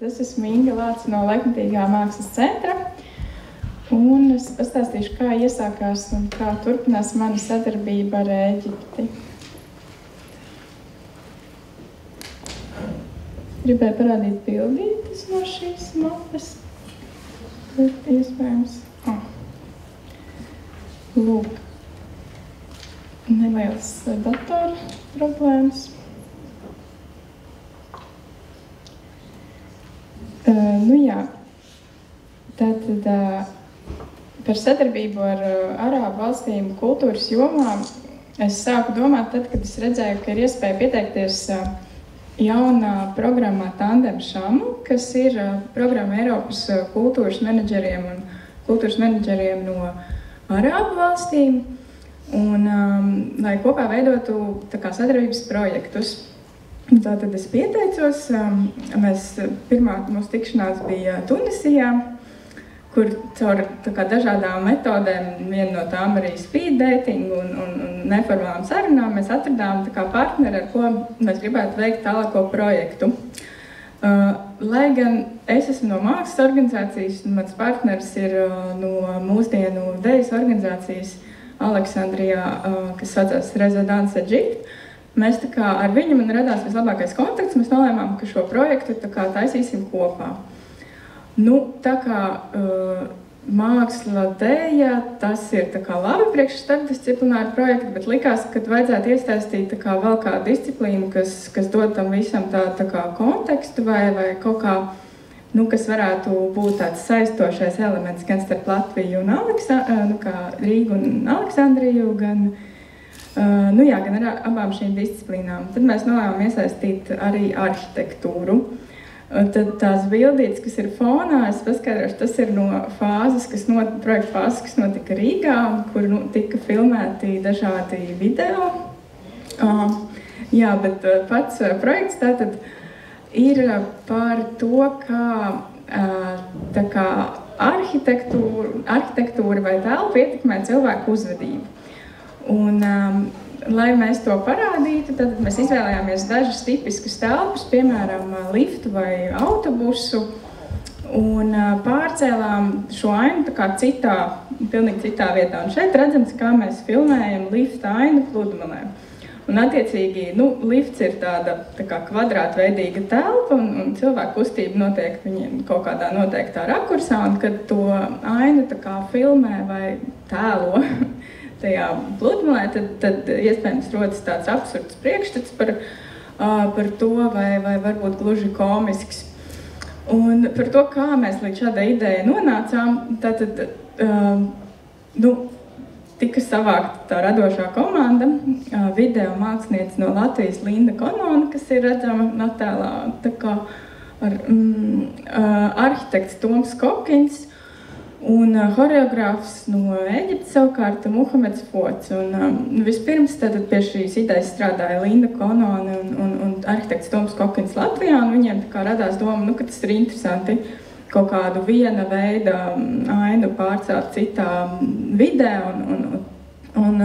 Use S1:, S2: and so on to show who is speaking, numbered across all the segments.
S1: Es esmu Inga Lāce no Laikmetīgā mākslas centra, un es pastāstīšu, kā iesākās un kā turpinās mana sadarbība ar Ēģipti. Gribēju parādīt bildītes no šīs mapas, bet iespējams. Lūk, neliels datoru problēmas. Tātad par sadarbību ar arābu valstīm kultūras jomā es sāku domāt tad, kad es redzēju, ka ir iespēja pieteikties jaunā programmā Tandem Šamu, kas ir programma Eiropas kultūras menedžeriem no arābu valstīm, un lai kopā veidotu sadarbības projektus. Tātad es pieteicos, pirmā mūsu tikšanās bija Tunisijā, kur caur dažādām metodēm, viena no tām arī speed dating un neformālām sarunām, mēs atradām partneri, ar ko mēs gribētu veikt tālāko projektu. Lai gan es esmu no mākslas organizācijas, un mans partneris ir no mūsdienu dejas organizācijas Aleksandrijā, kas saucās Rezidence Egypt. Mēs ar viņu man radās vislabākais kontakts, mēs nolēmām, ka šo projektu taisīsim kopā. Māksla deja, tas ir labi priekš starpdisciplināru projektu, bet likās, ka vajadzētu iesaistīt vēl kādu disciplīnu, kas dod tam visam tā kontekstu vai kaut kā, kas varētu būt tāds saistošais elements gan starp Latviju un Rīgu un Aleksandriju, gan ar abām šīm disciplīnām. Tad mēs nolēmām iesaistīt arī arhitektūru. Tad tās bildītes, kas ir fonā, es paskaidrošu, tas ir no fāzes, projekta fāzes, kas notika Rīgā, kur tika filmēti dažādi video. Bet pats projekts tātad ir par to, kā arhitektūra vai telpa ietekmē cilvēku uzvedību. Un, lai mēs to parādītu, tad mēs izvēlējāmies dažas tipiskas telpas, piemēram, liftu vai autobusu, un pārcēlām šo ainu pilnīgi citā vietā. Un šeit redzams, kā mēs filmējam lifta ainu pludmalē. Un attiecīgi, lifts ir tāda kvadrātveidīga telpa, un cilvēku kustība notiek viņiem kaut kādā noteiktā rakursā, un kad to ainu filmē vai tēlo tajā pludmalē, tad iespējams rodas tāds absurds priekšstats par to, vai varbūt gluži komisks. Un par to, kā mēs līdz šādai idejai nonācām, tika savākta tā radošā komanda, video māksliniece no Latvijas Linda Konona, kas ir redzama attēlā, arhitekts Toms Kokins, un horeogrāfs no Ēģiptes savukārt Muhameds Fots. Vispirms pie šīs idejas strādāja Linda Konona un arhitekts Toms Kokins Latvijā, un viņiem radās doma, ka tas ir interesanti kaut kādu viena veida ainu pārcelt citā vidē, un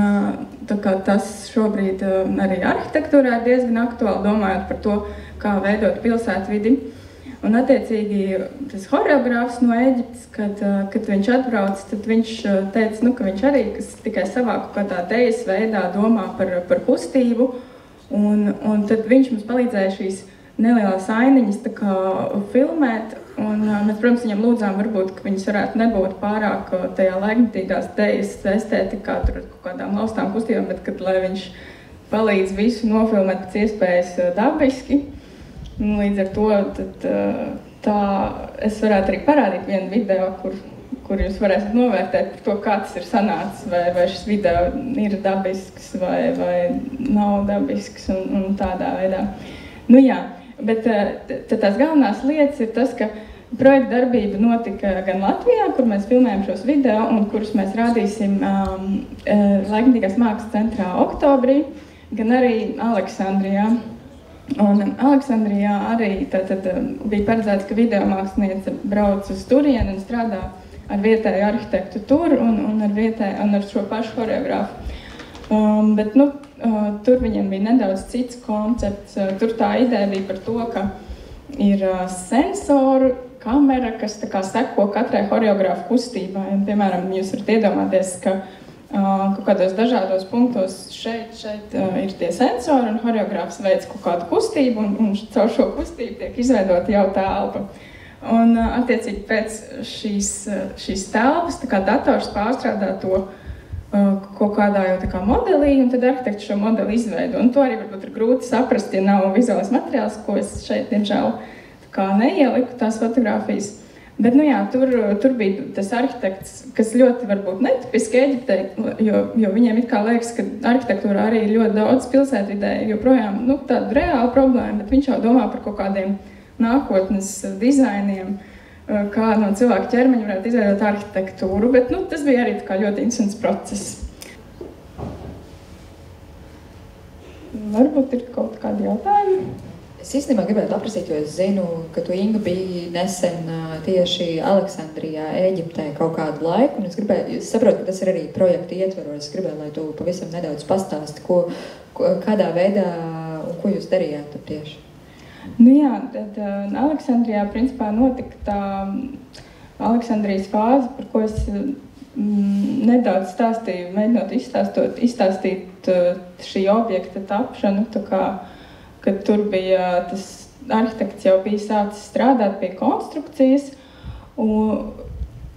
S1: tas šobrīd arī arhitektūrā ir diezgan aktuāli, domājot par to, kā veidot pilsētvidi. Un attiecīgi tas horeogrāfs no Ēģiptes, kad viņš atbrauc, tad viņš teica, ka viņš arī tikai savā kādā dejas veidā domā par kustību, un tad viņš mums palīdzēja šīs nelielās ainiņas filmēt, un mēs, protams, viņam lūdzām varbūt, ka viņas varētu nebūt pārāk tajā laikmetīgās dejas estētikā, tur kaut kādām laustām kustībām, bet kad lai viņš palīdz visu nofilmēt pēc iespējas dabiski. Līdz ar to es varētu arī parādīt vienu video, kur jūs varēsiet novērtēt par to, kā tas ir sanācis, vai šis video ir dabisks vai nav dabisks un tādā veidā. Bet tās galvenās lietas ir tas, ka projekta darbība notika gan Latvijā, kur mēs filmējam šos video un kurus mēs rādīsim Laikmetīgās mākslas centrā oktobrī, gan arī Aleksandrijā. Un Aleksandrijā arī bija paredzēts, ka video māksliniece brauc uz turieni un strādā ar vietēju arhitektu tur un ar šo pašu horeogrāfu. Bet tur viņiem bija nedaudz cits koncepts. Tur tā ideja bija par to, ka ir sensoru kamera, kas tā kā seko katrai horeogrāfa kustībai. Un, piemēram, jūs varat iedomāties, ka kaut kādos dažādos punktos šeit ir tie sensori, un horeogrāfs veic kaut kādu kustību, un caur šo kustību tiek izveidota jau telpa. Un, attiecīgi, pēc šīs telpas, tā kā dators pārstrādā to kaut kādā jau tā kā modelī, un tad arhitekti šo modeli izveido. Un to arī varbūt ir grūti saprast, ja nav vizuāls materiāls, ko es šeit, diemžēl, tā kā neieliku tās fotogrāfijas. Bet, nu jā, tur bija tas arhitekts, kas ļoti varbūt netipiski Eģiptei, jo viņiem it kā liekas, ka arhitektūrā arī ļoti daudz pilsētvidē joprojām tāda reāla problēma, bet viņš jau domā par kaut kādiem nākotnes dizainiem, kā no cilvēka ķermeņa varētu izveidot arhitektūru, bet tas bija arī tā kā ļoti interesants process. Varbūt ir kaut kādi jautājumi?
S2: Es īstenībā gribētu apprasīt, jo es zinu, ka tu, Inga, biji nesen tieši Aleksandrijā, Ēģiptē kaut kādu laiku, un es saprotu, ka tas ir arī projekta ietvaros. Es gribēju, lai tu pavisam nedaudz pastāsti, kādā veidā un ko jūs darījāt tur tieši.
S1: Nu jā, tad Aleksandrijā principā notika tā Aleksandrijas fāze, par ko es nedaudz stāstīju, mēģinot izstāstīt šī objekta tapšanu, tā kā kad tur bija tas arhitekts jau bija sācis strādāt pie konstrukcijas,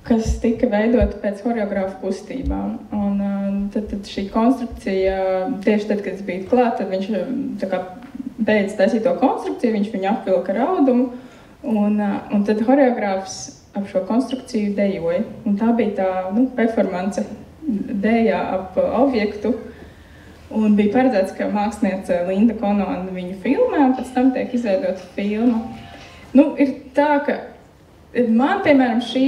S1: kas tika veidota pēc horeogrāfa kustībām. Un tad šī konstrukcija, tieši tad, kad es biju klāt, tad viņš tā kā beidz taisīt to konstrukciju, viņš viņu apvilka ar audumu, un tad horeogrāfs ap šo konstrukciju dejoja. Un tā bija tā performance dejā ap objektu. Un bija paredzēts, ka māksliniece Linda Konona viņu filmē, un pēc tam tiek izveidota filma. Ir tā, ka man, piemēram, šī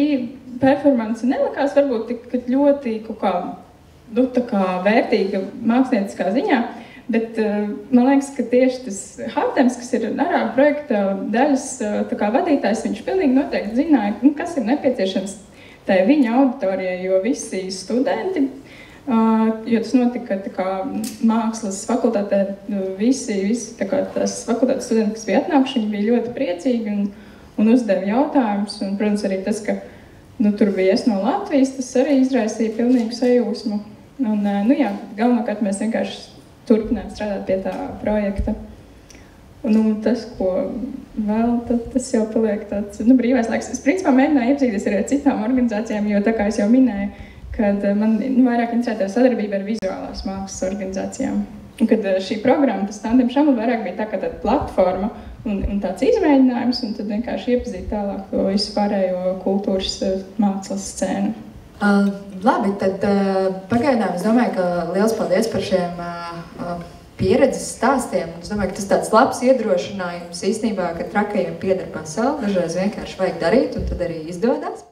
S1: performance nelikās varbūt tik ļoti kaut kā, tā kā vērtīga mākslinieckā ziņā, bet man liekas, ka tieši tas Hartems, kas ir arābu projekta daļas tā kā vadītājs, viņš pilnīgi noteikti zināja, kas ir nepieciešams tai viņa auditorijai, jo visi studenti, jo tas notika tā kā mākslas fakultātē, visi tā kā tās fakultātes studenti, kas bija atnākuši, viņi bija ļoti priecīgi un uzdeva jautājumus. Un, protams, arī tas, ka tur bija es no Latvijas, tas arī izraisīja pilnīgu sajūsmu. Un, jā, galvenokārt mēs vienkārši turpinājām strādāt pie tā projekta. Un tas, ko vēl, tas jau paliek tāds brīvais laiks. Es principā mēģināju iepazīties arī ar citām organizācijām, jo tā kā es jau minēju, kad man vairāk interesēta sadarbība ar vizuālās mākslas organizācijām. Un kad šī programma, tas Tandem Šaml, vairāk bija tā kā tāda platforma un tāds izmēģinājums, un tad vienkārši iepazīt tālāk to visu pārējo kultūras mākslas scēnu.
S2: Labi, tad pagaidām es domāju, ka liels paldies par šiem pieredzes stāstiem. Es domāju, ka tas tāds labs iedrošinājums īstenībā, ka trakajiem pieder pasauli, dažreiz vienkārši vajag darīt, un tad arī izdodas.